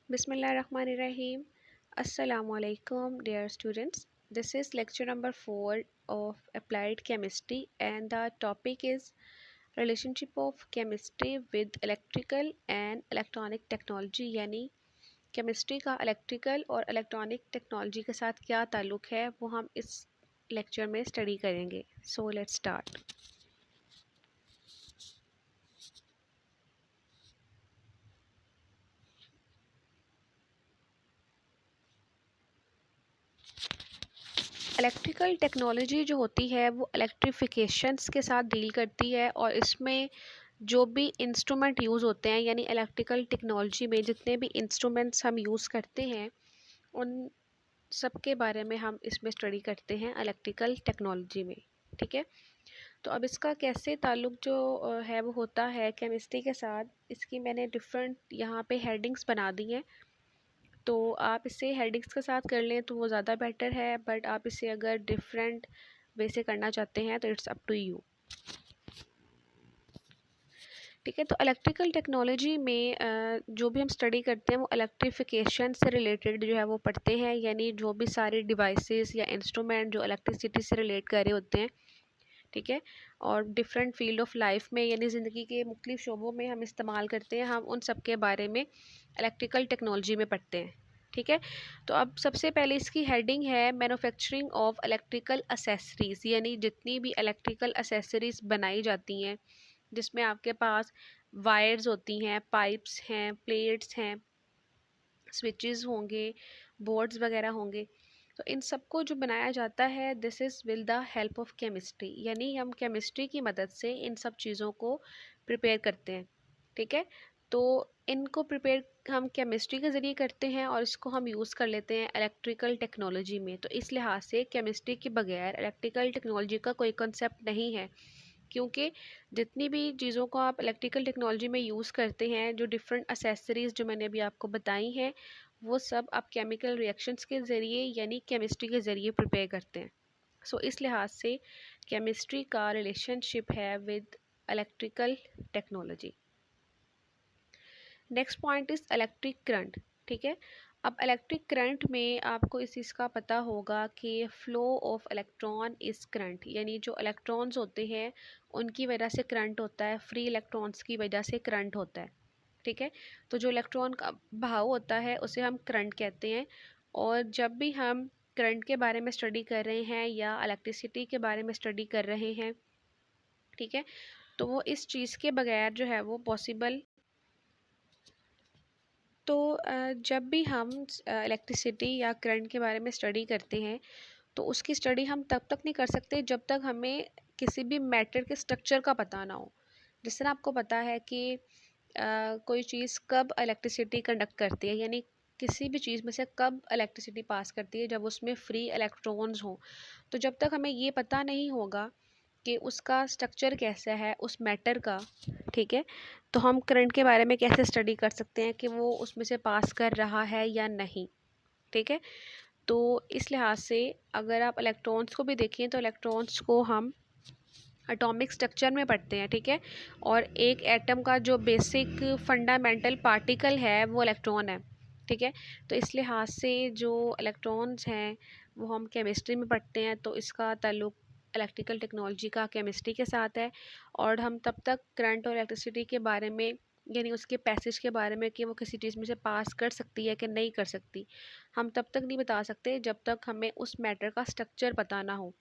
Bismillahirrahmanirrahim. Assalamu alaikum, dear students. This is lecture number 4 of Applied Chemistry, and the topic is relationship of chemistry with electrical and electronic technology, यानी chemistry का electrical और electronic technology के साथ क्या ताल्लुक़ है वो हम इस लेक्चर में स्टडी करेंगे. So let's start. Electrical technology जो होती है वो इलेक्ट्रिफिकेशंस के साथ डील करती है, और इसमें जो भी इंस्ट्रूमेंट यूज़ होते हैं, यानी इलेक्ट्रिकल टेक्नोलॉजी में जितने भी इंस्ट्रूमेंट्स हम यूज़ करते हैं उन सब के बारे में हम इसमें स्टडी करते हैं इलेक्ट्रिकल टेक्नोलॉजी में. ठीक है, तो अब इसका कैसे ताल्लुक़ जो है वो होता है केमिस्ट्री के साथ, इसकी मैंने डिफरेंट यहाँ पे हेडिंग्स बना दी हैं. तो आप इसे हेडिंग्स के साथ कर लें तो वो ज़्यादा बेटर है, बट आप इसे अगर डिफरेंट वे से करना चाहते हैं तो इट्स अप टू यू. ठीक है, तो इलेक्ट्रिकल टेक्नोलॉजी में जो भी हम स्टडी करते हैं वो इलेक्ट्रिफिकेशन से रिलेटेड जो है वो पढ़ते हैं, यानी जो भी सारे डिवाइसेस या इंस्ट्रूमेंट जो इलेक्ट्रिसिटी से रिलेट कर रहे होते हैं. ठीक है, और डिफरेंट फील्ड ऑफ लाइफ में यानी ज़िंदगी के मुख्तलिफ शोबों में हम इस्तेमाल करते हैं, हम उन सब के बारे में इलेक्ट्रिकल टेक्नोलॉजी में पढ़ते हैं. ठीक है, तो अब सबसे पहले इसकी हेडिंग है मैन्युफैक्चरिंग ऑफ इलेक्ट्रिकल एसेसरीज़, यानी जितनी भी इलेक्ट्रिकल एसेसरीज़ बनाई जाती हैं जिसमें आपके पास वायर्स होती हैं, पाइप्स हैं, प्लेट्स हैं, स्विचेस होंगे, बोर्ड्स वगैरह होंगे. तो इन सबको जो बनाया जाता है this is with the help of chemistry, यानी हम केमिस्ट्री की मदद से इन सब चीज़ों को प्रिपेयर करते हैं. ठीक है, तो इनको प्रिपेयर हम केमिस्ट्री के ज़रिए करते हैं और इसको हम यूज़ कर लेते हैं इलेक्ट्रिकल टेक्नोलॉजी में. तो इस लिहाज से केमिस्ट्री के बगैर इलेक्ट्रिकल टेक्नोलॉजी का कोई कंसेप्ट नहीं है, क्योंकि जितनी भी चीज़ों को आप इलेक्ट्रिकल टेक्नोलॉजी में यूज़ करते हैं, जो डिफरेंट एसेसरीज़ जो मैंने अभी आपको बताई हैं, वो सब आप केमिकल रिएक्शंस के ज़रिए यानी केमिस्ट्री के ज़रिए प्रिपेयर करते हैं. सो इस लिहाज से केमिस्ट्री का रिलेशनशिप है with electrical technology. Next point is electric current. ठीक है, अब इलेक्ट्रिक करंट में आपको इस चीज़ का पता होगा कि flow of electron is current, यानी जो इलेक्ट्रॉन्स होते हैं उनकी वजह से करंट होता है, फ्री इलेक्ट्रॉन्स की वजह से करंट होता है. ठीक है, तो जो इलेक्ट्रॉन का बहाव होता है उसे हम करंट कहते हैं. और जब भी हम करंट के बारे में स्टडी कर रहे हैं या इलेक्ट्रिसिटी के बारे में स्टडी कर रहे हैं, ठीक है, तो वो इस चीज़ के बगैर जो है वो पॉसिबल. तो जब भी हम इलेक्ट्रिसिटी या करंट के बारे में स्टडी करते हैं तो उसकी स्टडी हम तब तक नहीं कर सकते जब तक हमें किसी भी मैटर के स्ट्रक्चर का पता ना हो. जिस तरह आपको पता है कि कोई चीज़ कब इलेक्ट्रिसिटी कंडक्ट करती है, यानी किसी भी चीज़ में से कब इलेक्ट्रिसिटी पास करती है, जब उसमें फ्री इलेक्ट्रॉन्स हों. तो जब तक हमें ये पता नहीं होगा कि उसका स्ट्रक्चर कैसा है उस मैटर का, ठीक है, तो हम करंट के बारे में कैसे स्टडी कर सकते हैं कि वो उसमें से पास कर रहा है या नहीं. ठीक है, तो इस लिहाज से अगर आप इलेक्ट्रॉन्स को भी देखें तो इलेक्ट्रॉन्स को हम एटॉमिक स्ट्रक्चर में पढ़ते हैं. ठीक है, और एक एटम का जो बेसिक फंडामेंटल पार्टिकल है वो इलेक्ट्रॉन है. ठीक है, तो इस लिहाज से जो इलेक्ट्रॉन्स हैं वो हम केमिस्ट्री में पढ़ते हैं, तो इसका ताल्लुक इलेक्ट्रिकल टेक्नोलॉजी का केमिस्ट्री के साथ है. और हम तब तक करंट और इलेक्ट्रिसिटी के बारे में यानी उसके पैसेज के बारे में कि वो किसी चीज़ में से पास कर सकती है कि नहीं कर सकती, हम तब तक नहीं बता सकते जब तक हमें उस मैटर का स्ट्रक्चर पता ना हो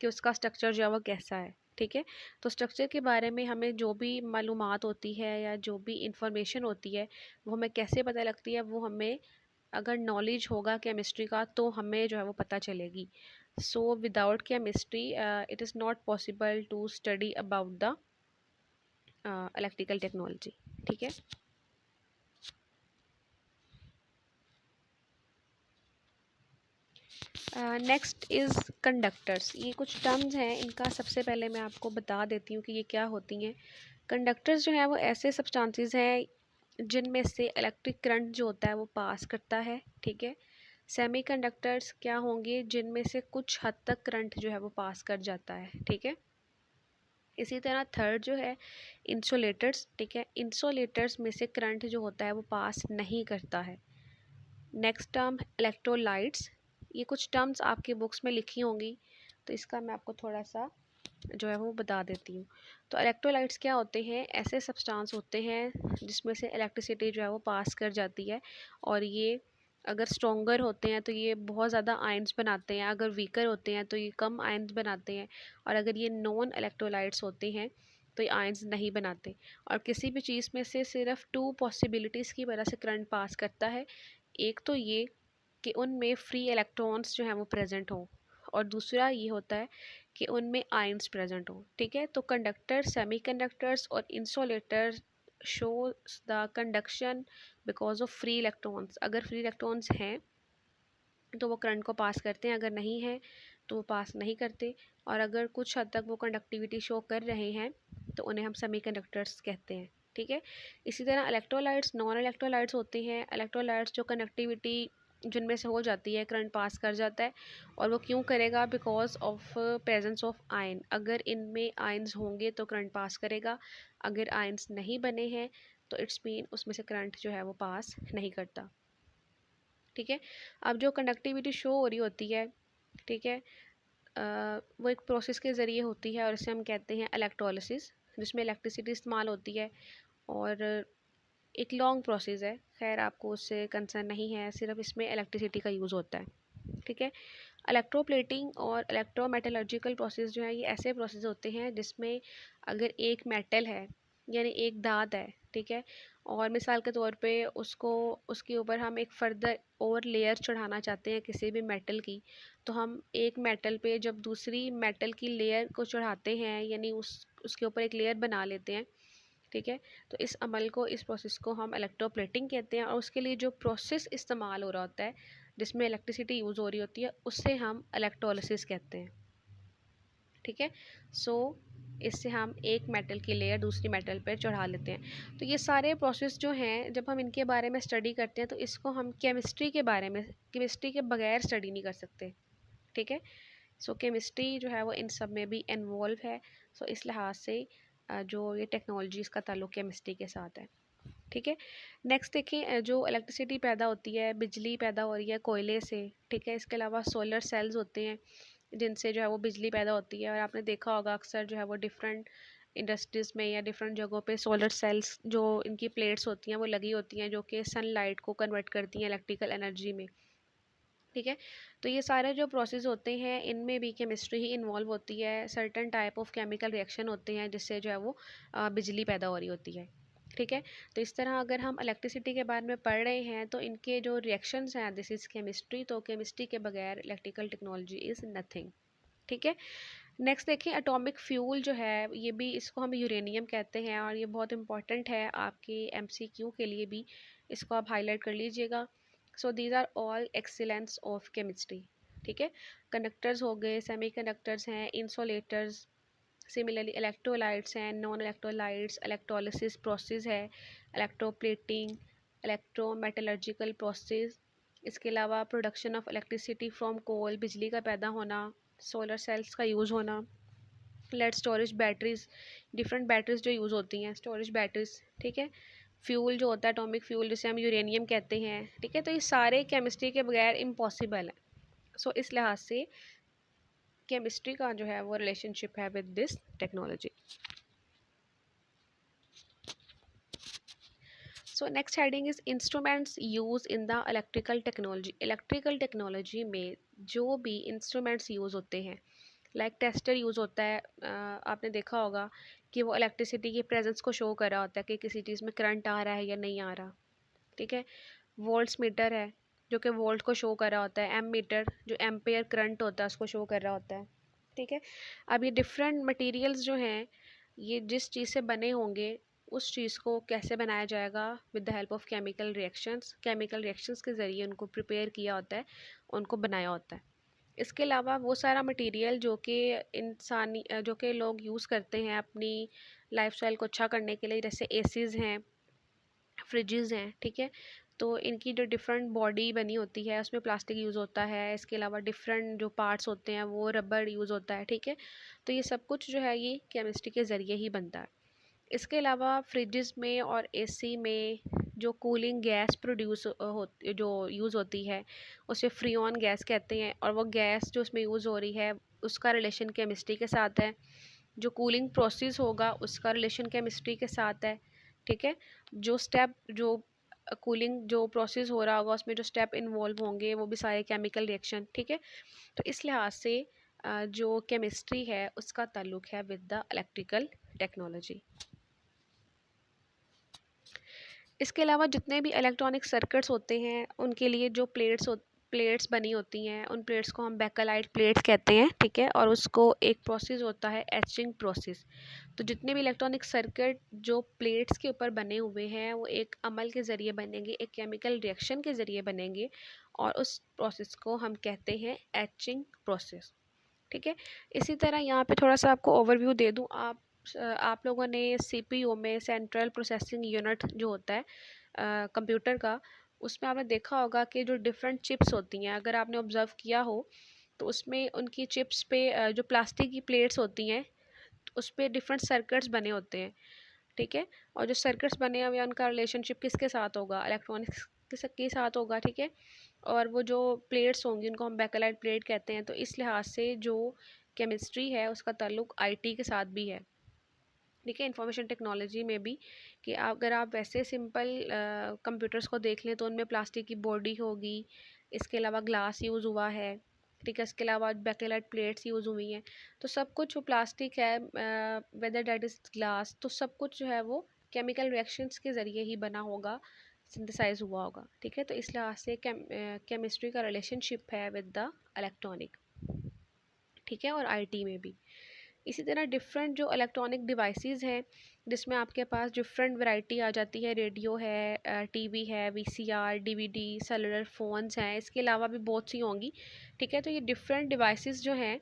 कि उसका स्ट्रक्चर जो है वो कैसा है. ठीक है, तो स्ट्रक्चर के बारे में हमें जो भी मालूमात होती है या जो भी इंफॉर्मेशन होती है वो हमें कैसे पता लगती है, वो हमें अगर नॉलेज होगा केमिस्ट्री का तो हमें जो है वो पता चलेगी. So without chemistry it is not possible to study about the electrical technology. ठीक है, नेक्स्ट इज़ कंडक्टर्स. ये कुछ टर्म्स हैं, इनका सबसे पहले मैं आपको बता देती हूँ कि ये क्या होती हैं. कंडक्टर्स जो है वो ऐसे सब्सटेंसेस हैं जिनमें से इलेक्ट्रिक करंट जो होता है वो पास करता है. ठीक है, सेमी कंडक्टर्स क्या होंगे जिनमें से कुछ हद तक करंट जो है वो पास कर जाता है. ठीक है, इसी तरह थर्ड जो है इंसुलेटर्स. ठीक है, इंसुलेटर्स में से करंट जो होता है वो पास नहीं करता है. नेक्स्ट टर्म इलेक्ट्रोलाइट्स, ये कुछ टर्म्स आपकी बुक्स में लिखी होंगी, तो इसका मैं आपको थोड़ा सा जो है वो बता देती हूँ। तो इलेक्ट्रोलाइट्स क्या होते हैं, ऐसे सब्सटेंस होते हैं जिसमें से इलेक्ट्रिसिटी जो है वो पास कर जाती है, और ये अगर स्ट्रॉन्गर होते हैं तो ये बहुत ज़्यादा आयंस बनाते हैं, अगर वीकर होते हैं तो ये कम आयंस बनाते हैं, और अगर ये नॉन इलेक्ट्रोलाइट्स होते हैं तो ये आयंस नहीं बनाते। और किसी भी चीज़ में से सिर्फ टू पॉसिबिलिटीज़ की वजह से करंट पास करता है। एक तो ये कि उनमें फ्री इलेक्ट्रॉन्स जो हैं वो प्रेजेंट हों, और दूसरा ये होता है कि उनमें आयंस प्रेजेंट हो। ठीक है, तो कंडक्टर, सेमीकंडक्टर्स और insulator show the conduction because of free electrons. अगर फ्री इलेक्ट्रॉन्स हैं तो वो करंट को पास करते हैं, अगर नहीं है तो वो पास नहीं करते, और अगर कुछ हद तक वो कंडक्टिविटी शो कर रहे हैं तो उन्हें हम सेमीकंडक्टर्स कहते हैं। ठीक है, इसी तरह इलेक्ट्रोलाइट्स, नॉन इलेक्ट्रोलाइट्स होते हैं। इलेक्ट्रोलाइट्स जो कनेक्टिविटी जिनमें से हो जाती है, करंट पास कर जाता है, और वो क्यों करेगा, because of presence of ion. अगर इनमें आयंस होंगे तो करंट पास करेगा, अगर आयंस नहीं बने हैं तो इट्स मीन उसमें से करंट जो है वो पास नहीं करता। ठीक है, अब जो कंडक्टिविटी शो हो रही होती है, ठीक है, वो एक प्रोसेस के ज़रिए होती है, और इसे हम कहते हैं इलेक्ट्रोलिसिस, जिसमें इलेक्ट्रिसिटी इस्तेमाल होती है, और एक लॉन्ग प्रोसेस है। खैर आपको उससे कंसर्न नहीं है, सिर्फ इसमें इलेक्ट्रिसिटी का यूज़ होता है। ठीक है, इलेक्ट्रोप्लेटिंग और इलेक्ट्रोमेटलर्जिकल प्रोसेस जो है ये ऐसे प्रोसेस होते हैं जिसमें अगर एक मेटल है, यानी एक धात है, ठीक है, और मिसाल के तौर पे उसको, उसके ऊपर हम एक फर्दर और लेयर चढ़ाना चाहते हैं किसी भी मेटल की, तो हम एक मेटल पे जब दूसरी मेटल की लेयर को चढ़ाते हैं, यानी उसके ऊपर एक लेयर बना लेते हैं। ठीक है, तो इस अमल को, इस प्रोसेस को हम इलेक्ट्रोप्लेटिंग कहते हैं, और उसके लिए जो प्रोसेस इस्तेमाल हो रहा होता है जिसमें इलेक्ट्रिसिटी यूज़ हो रही होती है उससे हम इलेक्ट्रोलिसिस कहते हैं। ठीक है, सो इससे हम एक मेटल की लेयर दूसरी मेटल पर चढ़ा लेते हैं। तो ये सारे प्रोसेस जो हैं, जब हम इनके बारे में स्टडी करते हैं तो इसको हम केमिस्ट्री के बारे में, केमिस्ट्री के बगैर स्टडी नहीं कर सकते। ठीक है, सो केमिस्ट्री जो है वो इन सब में भी इन्वॉल्व है। सो इस लिहाज से जो ये टेक्नोलॉजीज़ का ताल्लुक केमिस्ट्री के साथ है। ठीक है, नेक्स्ट देखें, जो इलेक्ट्रिसिटी पैदा होती है, बिजली पैदा हो रही है कोयले से। ठीक है, इसके अलावा सोलर सेल्स होते हैं जिनसे जो है वो बिजली पैदा होती है, और आपने देखा होगा अक्सर जो है वो डिफरेंट इंडस्ट्रीज़ में या डिफरेंट जगहों पे सोलर सेल्स, जो इनकी प्लेट्स होती हैं वो लगी होती हैं, जो कि सनलाइट को कन्वर्ट करती हैं इलेक्ट्रिकल एनर्जी में। ठीक है, तो ये सारे जो प्रोसेस होते हैं इनमें भी केमिस्ट्री ही इन्वॉल्व होती है। Certain type of chemical reaction होते हैं जिससे जो है वो बिजली पैदा हो रही होती है। ठीक है, तो इस तरह अगर हम इलेक्ट्रिसिटी के बारे में पढ़ रहे हैं तो इनके जो रिएक्शंस हैं, दिस इज़ केमिस्ट्री। तो केमिस्ट्री के बगैर इलेक्ट्रिकल टेक्नोलॉजी इज़ नथिंग। ठीक है, नेक्स्ट देखिए, एटॉमिक फ्यूल जो है ये भी, इसको हम यूरेनियम कहते हैं, और ये बहुत इंपॉर्टेंट है आपके एमसीक्यू के लिए भी, इसको आप हाईलाइट कर लीजिएगा। So these are all excellence of chemistry. ठीक है, कंडक्टर्स हो गए, सेमीकंडक्टर्स हैं, इंसुलेटर्स, सिमिलरली इलेक्ट्रोलाइट्स हैं, नॉन इलेक्ट्रोलाइट्स, इलेक्ट्रोलिसिस प्रोसेस है, इलेक्ट्रोप्लेटिंग, इलेक्ट्रोमेटलर्जिकल प्रोसेस, इसके अलावा production of electricity from coal, बिजली का पैदा होना, सोलर सेल्स का यूज़ होना, lead storage batteries, different batteries जो यूज़ होती हैं, स्टोरेज बैटरीज। ठीक है, फ्यूल जो होता है एटॉमिक फ्यूल जिसे हम यूरेनियम कहते हैं। ठीक है, तो ये सारे केमिस्ट्री के बगैर इम्पॉसिबल है। सो इस लिहाज से केमिस्ट्री का जो है वो रिलेशनशिप है with this technology. So next heading is instruments use in the electrical technology. Electrical technology में जो भी इंस्ट्रूमेंट्स यूज़ होते हैं, लाइक टेस्टर यूज़ होता है, आपने देखा होगा कि वो इलेक्ट्रिसिटी की प्रेजेंस को शो कर रहा होता है कि किसी चीज़ में करंट आ रहा है या नहीं आ रहा। ठीक है, वोल्ट्स मीटर है जो कि वोल्ट को शो कर रहा होता है, एम मीटर जो एम्पेयर करंट होता है उसको शो कर रहा होता है। ठीक है, अब ये डिफरेंट मटेरियल्स जो हैं, ये जिस चीज़ से बने होंगे उस चीज़ को कैसे बनाया जाएगा, with the help of chemical reactions. Chemical reactions के ज़रिए उनको प्रिपेयर किया होता है, उनको बनाया होता है। इसके अलावा वो सारा मटेरियल जो कि इंसानी, जो कि लोग यूज़ करते हैं अपनी लाइफस्टाइल को अच्छा करने के लिए, जैसे एसीज़ हैं, फ्रिजेज़ हैं। ठीक है, तो इनकी जो डिफरेंट बॉडी बनी होती है उसमें प्लास्टिक यूज़ होता है, इसके अलावा डिफरेंट जो पार्ट्स होते हैं वो रबर यूज़ होता है। ठीक है, तो ये सब कुछ जो है ये केमिस्ट्री के ज़रिए ही बनता है। इसके अलावा फ्रिजेज़ में और एसी में जो कूलिंग गैस प्रोड्यूस जो यूज़ होती है उसे फ्रीऑन गैस कहते हैं, और वो गैस जो उसमें यूज़ हो रही है उसका रिलेशन केमिस्ट्री के साथ है। जो कूलिंग प्रोसेस होगा उसका रिलेशन केमिस्ट्री के साथ है। ठीक है, जो स्टेप जो कूलिंग जो प्रोसेस हो रहा होगा उसमें जो स्टेप इन्वॉल्व होंगे वो भी सारे केमिकल रिएक्शन। ठीक है, तो इस लिहाज से जो केमिस्ट्री है उसका ताल्लुक है विद द इलेक्ट्रिकल टेक्नोलॉजी। इसके अलावा जितने भी इलेक्ट्रॉनिक सर्किट्स होते हैं उनके लिए जो प्लेट्स बनी होती हैं, उन प्लेट्स को हम बेकलाइट प्लेट्स कहते हैं। ठीक है, और उसको एक प्रोसेस होता है एचिंग प्रोसेस। तो जितने भी इलेक्ट्रॉनिक सर्किट जो प्लेट्स के ऊपर बने हुए हैं वो एक अमल के ज़रिए बनेंगे, एक केमिकल रिएक्शन के ज़रिए बनेंगे, और उस प्रोसेस को हम कहते हैं एचिंग प्रोसेस। ठीक है, इसी तरह यहाँ पे थोड़ा सा आपको ओवरव्यू दे दूँ। आप लोगों ने सीपीयू में सेंट्रल प्रोसेसिंग यूनिट जो होता है कंप्यूटर का, उसमें आपने देखा होगा कि जो डिफरेंट चिप्स होती हैं, अगर आपने ऑब्ज़र्व किया हो तो उसमें उनकी चिप्स पे जो प्लास्टिक की प्लेट्स होती हैं उस पर डिफरेंट सर्किट्स बने होते हैं। ठीक है, और जो सर्किट्स बने हुए हैं उनका रिलेशनशिप किसके साथ होगा, इलेक्ट्रॉनिक्स के साथ होगा। ठीक है, और वो जो प्लेट्स होंगी उनको हम बेकलाइट प्लेट कहते हैं। तो इस लिहाज से जो केमिस्ट्री है उसका ताल्लुक आईटी के साथ भी है। ठीक है, इंफॉर्मेशन टेक्नोलॉजी में भी, कि अगर आप वैसे सिंपल कंप्यूटर्स को देख लें तो उनमें प्लास्टिक की बॉडी होगी, इसके अलावा ग्लास यूज़ हुआ है। ठीक है, इसके अलावा बेकलाइट प्लेट्स यूज़ हुई हैं। तो सब कुछ वो प्लास्टिक है, वेदर डैट इज़ ग्लास, तो सब कुछ जो है वो केमिकल रिएक्शंस के ज़रिए ही बना होगा, सिंथेसाइज हुआ होगा। ठीक है, तो इस लिहाज से केमिस्ट्री का रिलेशनशिप है विद द इलेक्ट्रॉनिक। ठीक है, और आईटी में भी इसी तरह डिफरेंट जो इलेक्ट्रॉनिक डिवाइसेस हैं जिसमें आपके पास डिफरेंट वैरायटी आ जाती है, रेडियो है, टीवी है, वीसीआर, डीवीडी, सेलुलर फ़ोन्स हैं, इसके अलावा भी बहुत सी होंगी। ठीक है, तो ये डिफरेंट डिवाइसेस जो हैं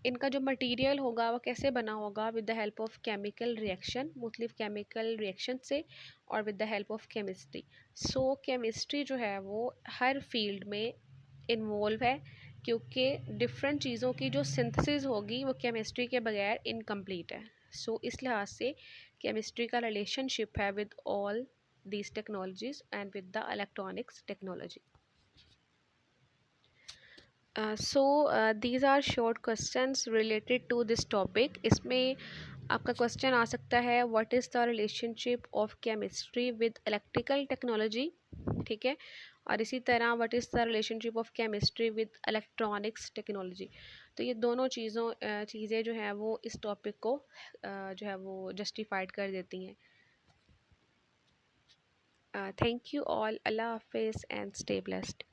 इनका जो मटेरियल होगा वो कैसे बना होगा, with the help of chemical reaction, मुख्तलिफ केमिकल रिएक्शन से, और with the help of chemistry. So chemistry जो है वो हर फील्ड में इन्वॉल्व है, क्योंकि डिफरेंट चीज़ों की जो सिंथेसिस होगी वो केमिस्ट्री के बगैर इनकम्प्लीट है। सो इस लिहाज से केमिस्ट्री का रिलेशनशिप है with all these technologies and with the electronics technology. These are short questions related to this topic. इसमें आपका क्वेश्चन आ सकता है what is the relationship of chemistry with electrical technology. ठीक है, और इसी तरह what is the relationship of chemistry with electronics technology. तो ये दोनों चीज़ें जो हैं वो इस टॉपिक को जो है वो जस्टिफाइड कर देती हैं। थैंक यू ऑल, अल्लाह हाफिज़ एंड स्टे ब्लेस्ड।